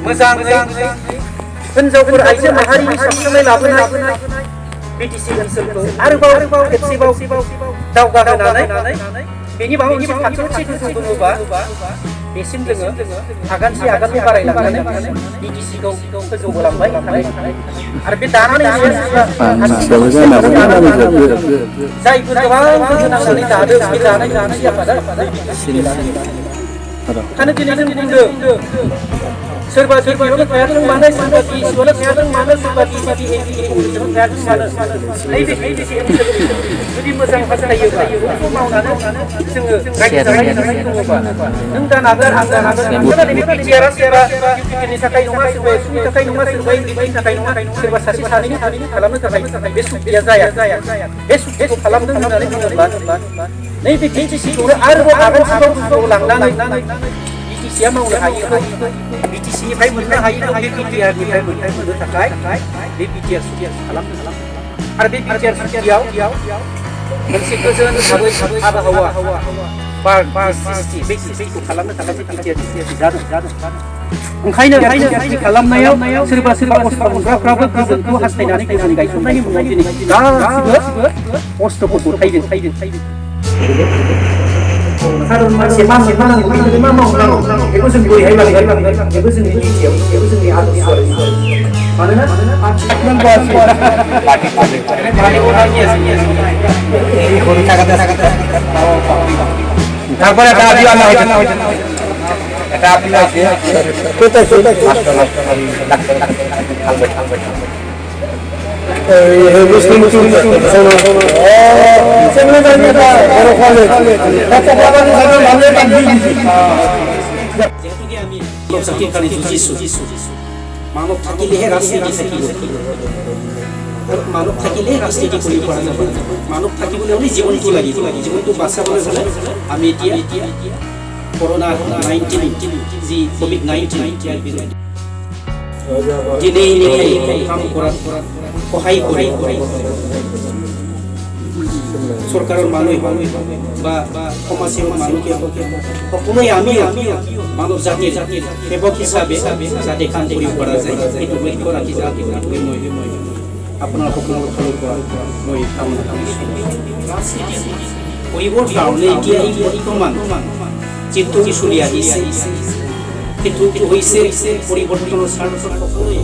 मोजाङै हिनजावफोर आइजो माहारिनि सानस्रांनाय लाबोनाय बिटिसि ओनसोलखौ आरोबाव खेबसेबाव दावगाहोनानै बेनि माबा मोनसे खाथियाव गोजौ दङबा बेसिम जोङो आगानसे बारायलांनानै बिटिसिखौ फोजौलांबाय आरो बे दानानै जायफोर गोबां गोसो नांनानै दादों बे दानाय आफादा ओंखायनो दिनै जों बुंदों सोरबा डिपिआवनो थायाथों मानो सोरबा डिसिआवनो थायाथों मानो सोरबा डिसिपि एमपिआवनो थायाथों मानो नैबे जुदि मोजां हास्थायोब्ला बेखौ मावनानै जोङो रायजो जानाय दङबा नों दानागोन आं दानागोन नैबे बिटिआरआ सोरबा इउपिनि थाखाय नङा सोरबा एसुनि थाखाय नङा सोरबा इउपिनि थाखाय नङा सोरबा सासे सानैनि खालामनो थाखाय बे सुबिदाया जाया बे सुबिदाखौ खालामदों होननानै बुङोब्ला नैबे बिटिसिखौनो आरोबाव आगानसेबाव लांनानै बिटिसिआ मावनो हायो बिटिसिनिफ्राय मोननो हायो बे बिटिआरनिफ्राय मोननो थाखाय बे बिटिआर सुबिदा खालामनो आरो बे बिटिआर सुबिदायाव मोनसे गोजोन आबहावा बार सृष्टि बे सृष्टिखौ खालामनो थाखाय बे बिटिआर जादों ओंखायनो बिटिआर खालामनायाव सोरबा अस्त्र मोनग्राफ्राबो गोजोनखौ हास्थायनानै गोजोन गायसननायनि मुङाव दिनै गासिबो अस्त्रखौ गथायदों खारन मानसि मा नांगौ बेखौ मा मावनांगौ बेखौ जों बोरैहाय बानायगोन बेबो जोंनि मिथियाव बेबो जोंनि आदर्श मानोना তারপরে একটা আদি আল্লাহ হয়েছে এটা আপনি আছে কোথায় মুসলিম মানব থাকিলেহে ৰাজনীতি থাকিব মানৱ থাকিলেহে ৰাজনীতি কৰিব পৰা যাব মানৱ থাকিবলৈ হ'লে জীৱনটো লাগিব জীৱনটো বাচাবলৈ হ'লে আমি এতিয়া কৰোনা 19 যি কোভিড-19 ইয়াৰ বিৰুদ্ধে দিনে কাম কৰাত সহায় কৰি চৰকাৰৰ মানুহ বা সমাজৰ মানুহ সকলোৱে আমি মানৱ জাতিৰ সেৱক হিচাপে যাতে কাম কৰিব পৰা যায় সেইটো লক্ষ্য ৰাখি যাতে মই আপোনাৰ সকলোৰে ফালৰ পৰা মই কামনা কৰিছোঁ কৰিবৰ কাৰণে এতিয়া এই বৰ্তমান যিটো চলি আহিছে সেইটো হৈছে পৰিৱৰ্তনৰ স্বাৰ্থত সকলোৱে